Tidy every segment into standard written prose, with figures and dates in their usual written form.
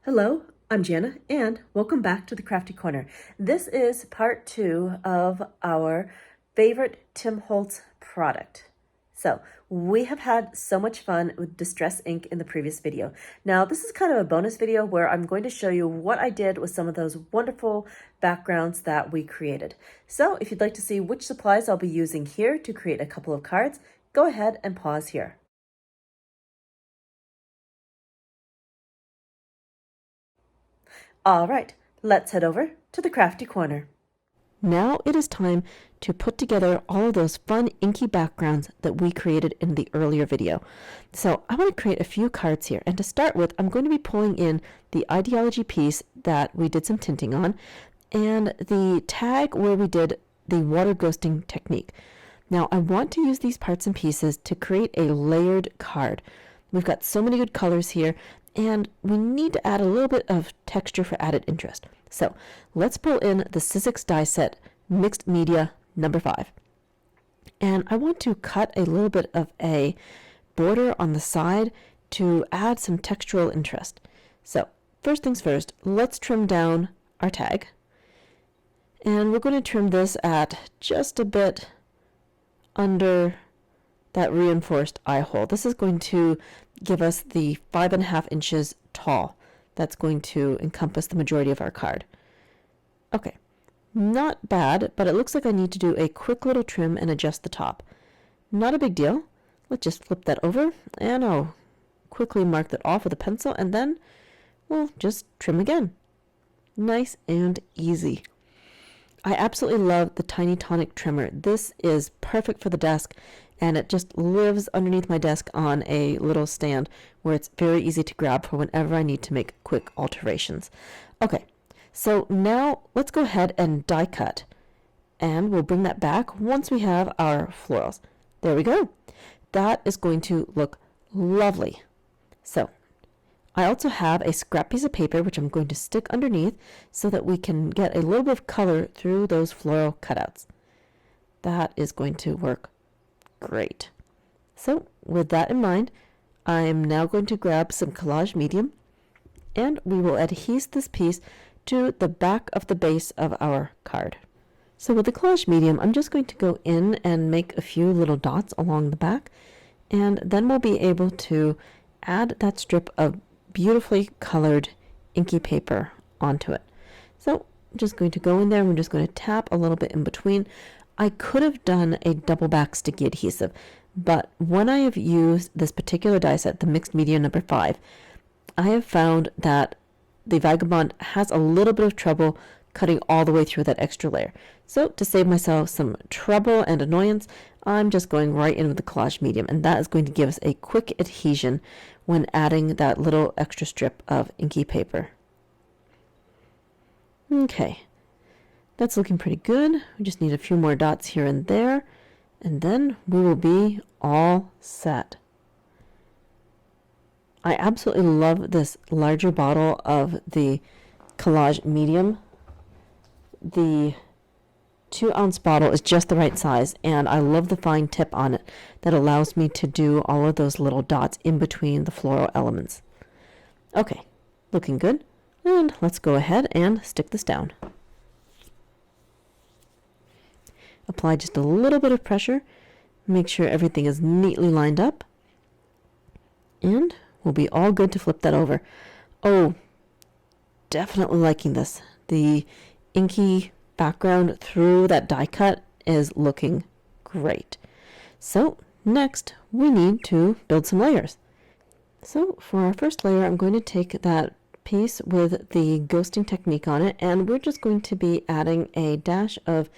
Hello, I'm Jana, and welcome back to the Crafty Corner. This is part 2 of our favorite Tim Holtz product. So, we have had so much fun with Distress ink in the previous video. Now, this is kind of a bonus video where I'm going to show you what I did with some of those wonderful backgrounds that we created. So, if you'd like to see which supplies I'll be using here to create a couple of cards, go ahead and pause here. All right, let's head over to the Crafty Corner. Now it is time to put together all of those fun inky backgrounds that we created in the earlier video. So I want to create a few cards here, and to start with, I'm going to be pulling in the ideology piece that we did some tinting on and the tag where we did the water ghosting technique. Now I want to use these parts and pieces to create a layered card. We've got so many good colors here, and we need to add a little bit of texture for added interest. So let's pull in the Sizzix die set mixed media number 5. And I want to cut a little bit of a border on the side to add some textural interest. So first things first, let's trim down our tag. And we're going to trim this at just a bit under that reinforced eye hole. This is going to give us the 5.5 inches tall. That's going to encompass the majority of our card. Okay, not bad, but it looks like I need to do a quick little trim and adjust the top. Not a big deal. Let's just flip that over, and I'll quickly mark that off with a pencil, and then we'll just trim again. Nice and easy. I absolutely love the Tiny Tonic trimmer. This is perfect for the desk, and it just lives underneath my desk on a little stand where it's very easy to grab for whenever I need to make quick alterations. Okay, so now let's go ahead and die cut, and we'll bring that back once we have our florals. There we go. That is going to look lovely. So I also have a scrap piece of paper which I'm going to stick underneath so that we can get a little bit of color through those floral cutouts. That is going to work great. So with that in mind, I am now going to grab some collage medium, and we will adhese this piece to the back of the base of our card. So with the collage medium, I'm just going to go in and make a few little dots along the back, and then we'll be able to add that strip of beautifully colored inky paper onto it. So I'm just going to go in there and we're just going to tap a little bit in between. I could have done a double back sticky adhesive, but when I have used this particular die set, the mixed media number 5, I have found that the Vagabond has a little bit of trouble cutting all the way through that extra layer. So to save myself some trouble and annoyance, I'm just going right in with the collage medium, and that is going to give us a quick adhesion when adding that little extra strip of inky paper. Okay. That's looking pretty good. We just need a few more dots here and there, and then we will be all set. I absolutely love this larger bottle of the collage medium. The 2-ounce bottle is just the right size, and I love the fine tip on it that allows me to do all of those little dots in between the floral elements. Okay, looking good. And let's go ahead and stick this down. Apply just a little bit of pressure. Make sure everything is neatly lined up. And we'll be all good to flip that over. Oh, definitely liking this. The inky background through that die cut is looking great. So next we need to build some layers. So for our first layer, I'm going to take that piece with the ghosting technique on it, and we're just going to be adding a dash of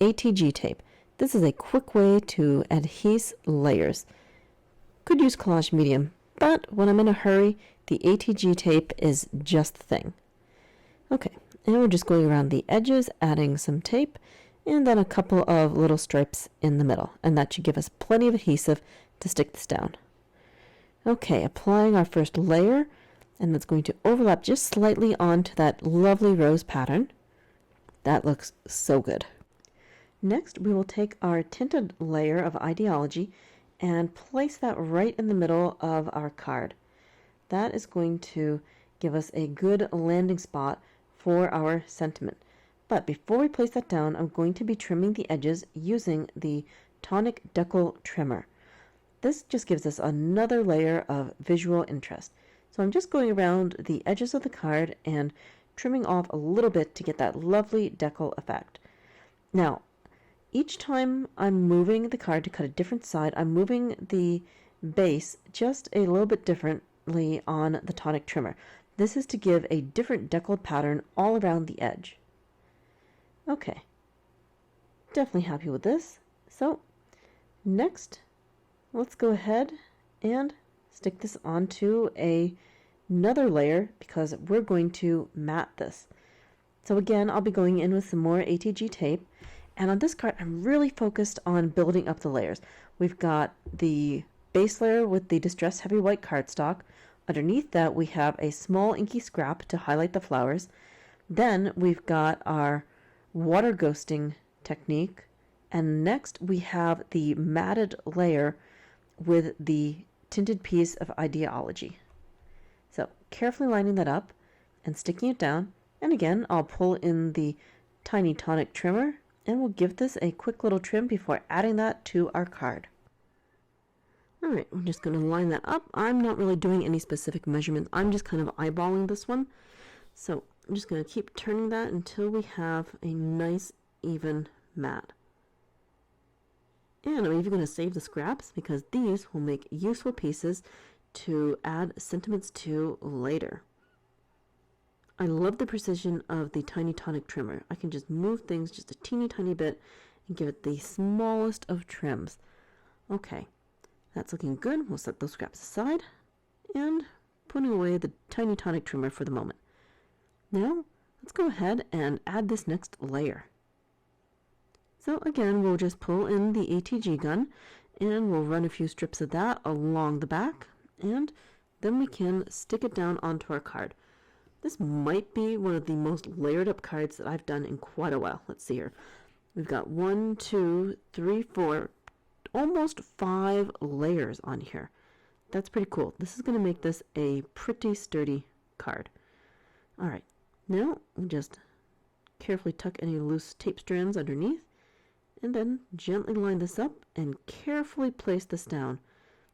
ATG tape. This is a quick way to adhese layers. Could use collage medium, but when I'm in a hurry, the ATG tape is just the thing. Okay, and we're just going around the edges, adding some tape, and then a couple of little stripes in the middle, and that should give us plenty of adhesive to stick this down. Okay, applying our first layer, and that's going to overlap just slightly onto that lovely rose pattern. That looks so good. Next, we will take our tinted layer of ideology and place that right in the middle of our card. That is going to give us a good landing spot for our sentiment. But before we place that down, I'm going to be trimming the edges using the tonic decal trimmer. This just gives us another layer of visual interest. So I'm just going around the edges of the card and trimming off a little bit to get that lovely decal effect. Now, each time I'm moving the card to cut a different side, I'm moving the base just a little bit differently on the tonic trimmer. This is to give a different deckled pattern all around the edge. Okay, definitely happy with this. So next, let's go ahead and stick this onto another layer because we're going to mat this. So again, I'll be going in with some more ATG tape. And on this card, I'm really focused on building up the layers. We've got the base layer with the distressed heavy white cardstock. Underneath that, we have a small inky scrap to highlight the flowers. Then we've got our water ghosting technique. And next, we have the matted layer with the tinted piece of ideology. So carefully lining that up and sticking it down. And again, I'll pull in the tiny tonic trimmer and we'll give this a quick little trim before adding that to our card. Alright, I'm just going to line that up. I'm not really doing any specific measurements. I'm just kind of eyeballing this one. So I'm just going to keep turning that until we have a nice even mat. And I'm even going to save the scraps because these will make useful pieces to add sentiments to later. I love the precision of the tiny tonic trimmer. I can just move things just a teeny tiny bit and give it the smallest of trims. Okay, that's looking good. We'll set those scraps aside and putting away the tiny tonic trimmer for the moment. Now, let's go ahead and add this next layer. So again, we'll just pull in the ATG gun and we'll run a few strips of that along the back and then we can stick it down onto our card. This might be one of the most layered up cards that I've done in quite a while. Let's see here. We've got 1, 2, 3, 4, almost 5 layers on here. That's pretty cool. This is going to make this a pretty sturdy card. Alright, now we'll just carefully tuck any loose tape strands underneath and then gently line this up and carefully place this down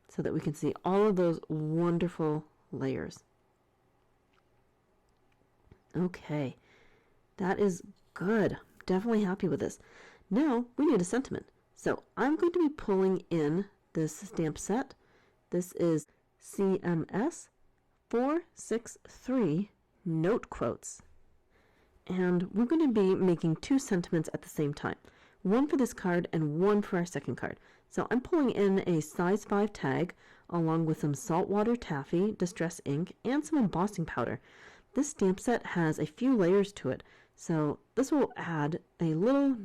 so that we can see all of those wonderful layers. Okay, that is good. Definitely happy with this. Now we need a sentiment. So I'm going to be pulling in this stamp set. This is CMS 463 note quotes. And we're going to be making 2 sentiments at the same time. One for this card and one for our second card. So I'm pulling in a size 5 tag along with some saltwater taffy, distress ink, and some embossing powder. This stamp set has a few layers to it, so this will add a little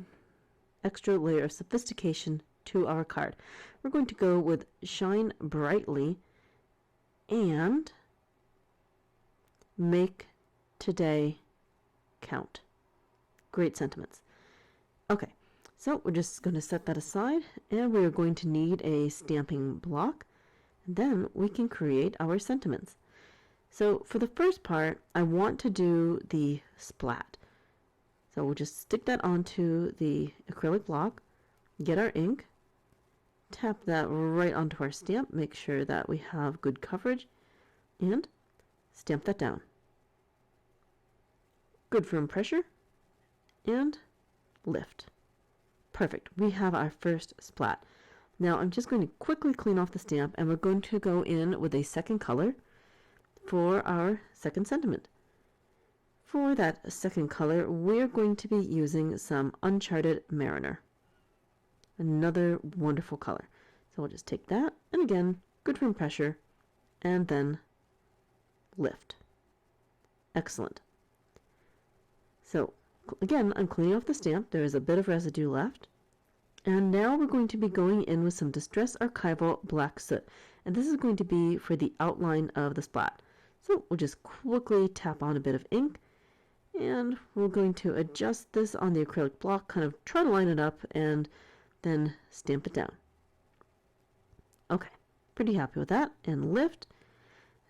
extra layer of sophistication to our card. We're going to go with Shine Brightly and Make Today Count. Great sentiments. Okay, so we're just going to set that aside and we're going to need a stamping block. And then we can create our sentiments. So for the first part, I want to do the splat. So we'll just stick that onto the acrylic block, get our ink, tap that right onto our stamp, make sure that we have good coverage, and stamp that down. Good firm pressure, and lift. Perfect. We have our first splat. Now I'm just going to quickly clean off the stamp, and we're going to go in with a second color for our second sentiment. For that second color, we're going to be using some Uncharted Mariner. Another wonderful color. So we'll just take that, and again, good firm pressure, and then lift. Excellent. So again, I'm cleaning off the stamp. There is a bit of residue left. And now we're going to be going in with some Distress Archival Black Soot. And this is going to be for the outline of the splat. So we'll just quickly tap on a bit of ink. And we're going to adjust this on the acrylic block, kind of try to line it up, and then stamp it down. Okay, pretty happy with that. And lift.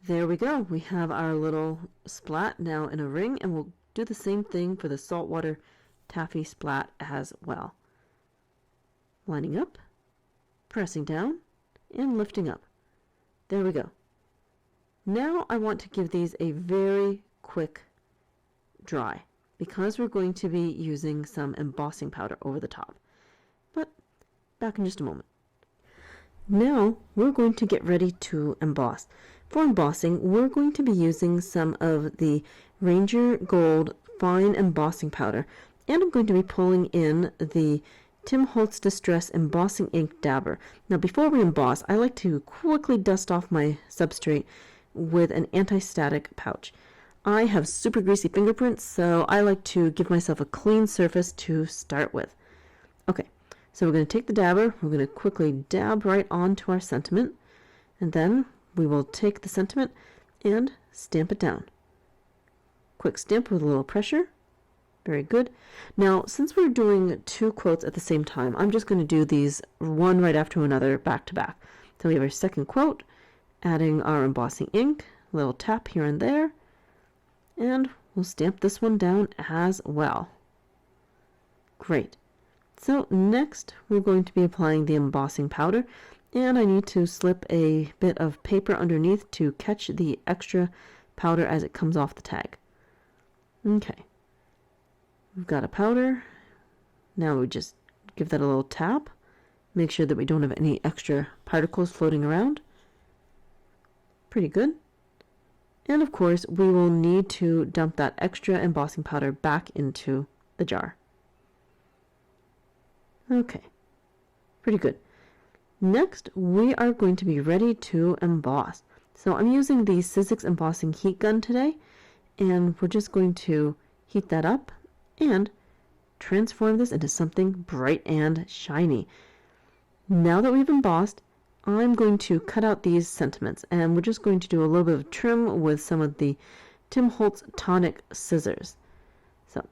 There we go. We have our little splat now in a ring, and we'll do the same thing for the saltwater taffy splat as well. Lining up, pressing down, and lifting up. There we go. Now I want to give these a very quick dry because we're going to be using some embossing powder over the top. But back in just a moment. Now we're going to get ready to emboss. For embossing, we're going to be using some of the Ranger Gold fine embossing powder, and I'm going to be pulling in the Tim Holtz Distress Embossing Ink Dabber. Now before we emboss, I like to quickly dust off my substrate with an anti-static pouch. I have super greasy fingerprints, so I like to give myself a clean surface to start with. Okay, so we're going to take the dabber, we're going to quickly dab right onto our sentiment, and then we will take the sentiment and stamp it down. Quick stamp with a little pressure. Very good. Now, since we're doing two quotes at the same time, I'm just going to do these one right after another back to back. So we have our second quote, adding our embossing ink, a little tap here and there, and we'll stamp this one down as well. Great. So next we're going to be applying the embossing powder, and I need to slip a bit of paper underneath to catch the extra powder as it comes off the tag. Okay. We've got a powder. Now we just give that a little tap. Make sure that we don't have any extra particles floating around. Pretty good. And of course, we will need to dump that extra embossing powder back into the jar. Okay. Pretty good. Next, we are going to be ready to emboss. So I'm using the Sizzix embossing heat gun today, and we're just going to heat that up and transform this into something bright and shiny. Now that we've embossed, I'm going to cut out these sentiments, and we're just going to do a little bit of trim with some of the Tim Holtz tonic scissors. So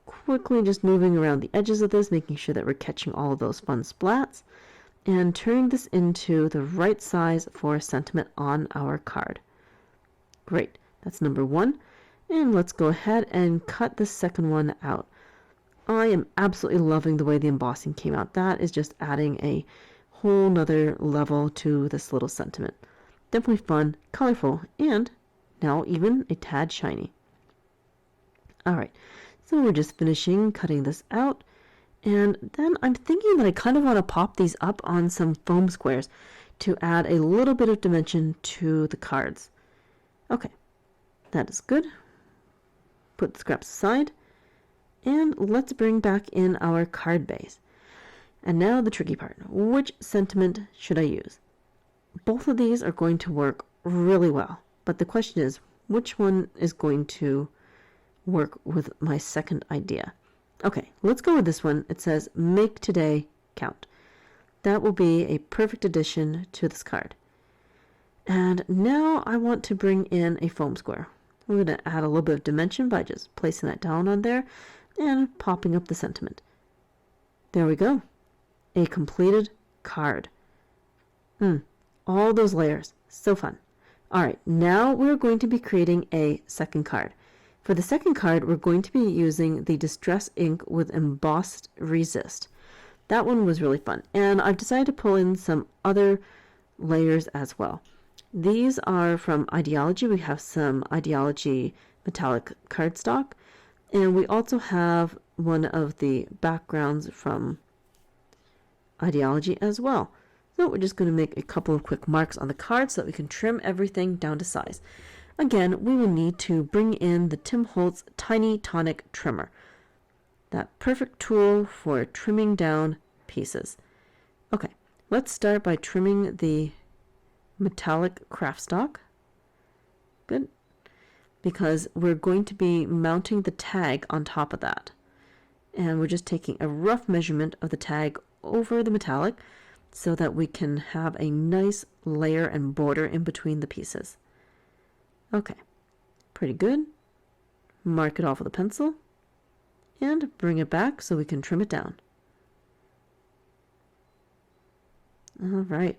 quickly just moving around the edges of this, making sure that we're catching all of those fun splats, and turning this into the right size for a sentiment on our card. Great, that's number one. And let's go ahead and cut the second one out. I am absolutely loving the way the embossing came out. That is just adding a whole nother level to this little sentiment. Definitely fun, colorful, and now even a tad shiny. Alright, so we're just finishing cutting this out. And then I'm thinking that I kind of want to pop these up on some foam squares to add a little bit of dimension to the cards. Okay, that is good. Put the scraps aside, and let's bring back in our card base. And now the tricky part. Which sentiment should I use? Both of these are going to work really well, but the question is, which one is going to work with my second idea? Okay, let's go with this one. It says, make today count. That will be a perfect addition to this card. And now I want to bring in a foam square. We're going to add a little bit of dimension by just placing that down on there and popping up the sentiment. There we go. A completed card. All those layers. So fun. Alright, now we're going to be creating a second card. For the second card, we're going to be using the Distress ink with embossed resist. That one was really fun. And I've decided to pull in some other layers as well. These are from Ideology. We have some Ideology metallic cardstock, and we also have one of the backgrounds from Ideology as well. So we're just going to make a couple of quick marks on the card so that we can trim everything down to size. Again, we will need to bring in the Tim Holtz Tiny Tonic Trimmer. That perfect tool for trimming down pieces. Okay, let's start by trimming the metallic craft stock. Good. Because we're going to be mounting the tag on top of that. And we're just taking a rough measurement of the tag over the metallic so that we can have a nice layer and border in between the pieces. Okay, pretty good. Mark it off with a pencil and bring it back so we can trim it down. All right.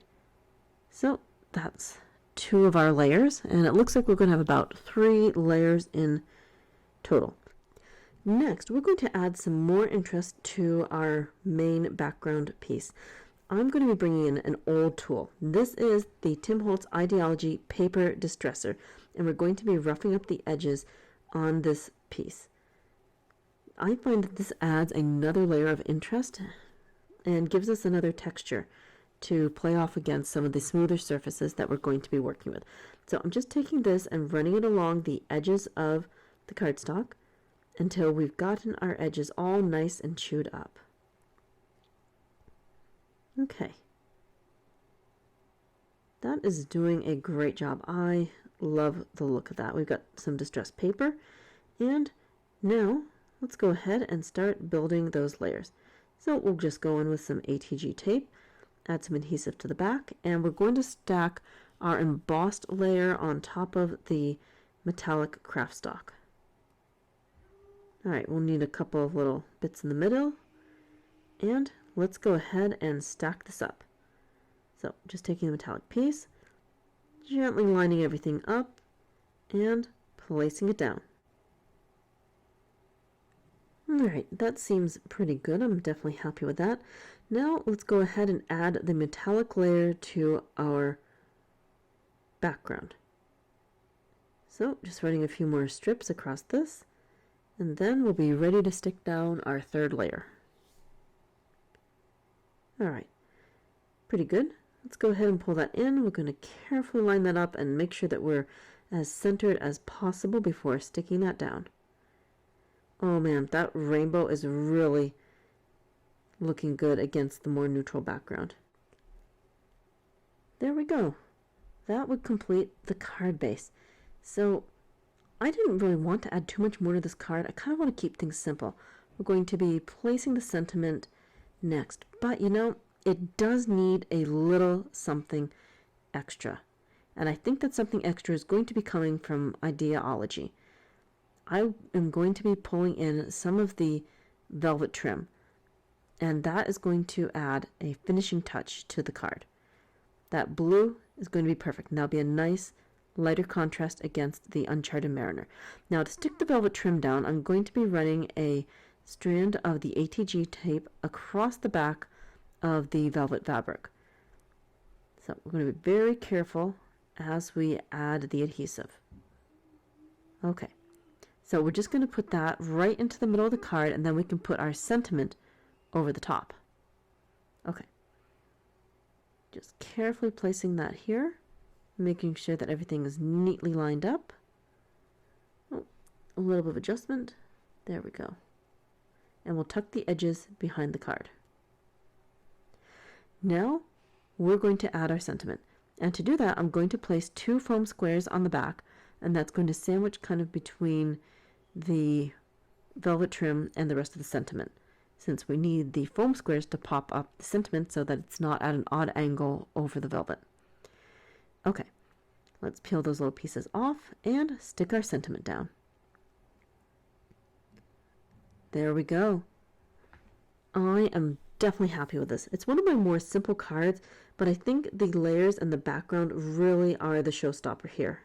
So that's 2 of our layers, and it looks like we're going to have about 3 layers in total. Next, we're going to add some more interest to our main background piece. I'm going to be bringing in an old tool. This is the Tim Holtz Ideology Paper Distresser, and we're going to be roughing up the edges on this piece. I find that this adds another layer of interest and gives us another texture to play off against some of the smoother surfaces that we're going to be working with. So I'm just taking this and running it along the edges of the cardstock until we've gotten our edges all nice and chewed up. Okay. That is doing a great job. I love the look of that. We've got some distressed paper, and now let's go ahead and start building those layers. So we'll just go in with some ATG tape, add some adhesive to the back, and we're going to stack our embossed layer on top of the metallic craft stock. Alright, we'll need a couple of little bits in the middle, and let's go ahead and stack this up. So just taking the metallic piece, gently lining everything up, and placing it down. Alright, that seems pretty good. I'm definitely happy with that. Now let's go ahead and add the metallic layer to our background. So just running a few more strips across this, and then we'll be ready to stick down our third layer. Alright, pretty good. Let's go ahead and pull that in. We're going to carefully line that up and make sure that we're as centered as possible before sticking that down. Oh man, that rainbow is really looking good against the more neutral background. There we go. That would complete the card base. So I didn't really want to add too much more to this card. I kind of want to keep things simple. We're going to be placing the sentiment next, but you know, it does need a little something extra, and I think that something extra is going to be coming from ideology. I am going to be pulling in some of the velvet trim, and that is going to add a finishing touch to the card. That blue is going to be perfect, and that'll be a nice lighter contrast against the Uncharted Mariner. Now to stick the velvet trim down, I'm going to be running a strand of the ATG tape across the back of the velvet fabric. So we're going to be very careful as we add the adhesive. Okay, so we're just going to put that right into the middle of the card, and then we can put our sentiment over the top. Okay, just carefully placing that here, making sure that everything is neatly lined up. Oh, a little bit of adjustment. There we go. And we'll tuck the edges behind the card. Now we're going to add our sentiment, and to do that I'm going to place 2 foam squares on the back, and that's going to sandwich kind of between the velvet trim and the rest of the sentiment, since we need the foam squares to pop up the sentiment so that it's not at an odd angle over the velvet. Okay, let's peel those little pieces off and stick our sentiment down. There we go. I am definitely happy with this. It's one of my more simple cards, but I think the layers and the background really are the showstopper here.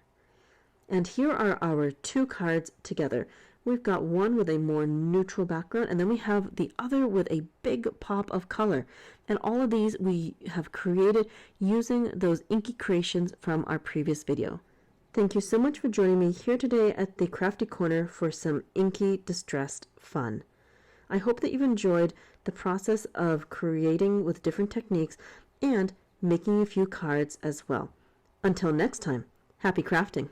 And here are our 2 cards together. We've got one with a more neutral background, and then we have the other with a big pop of color. And all of these we have created using those inky creations from our previous video. Thank you so much for joining me here today at the Crafty Corner for some inky distressed fun. I hope that you've enjoyed the process of creating with different techniques and making a few cards as well. Until next time, happy crafting!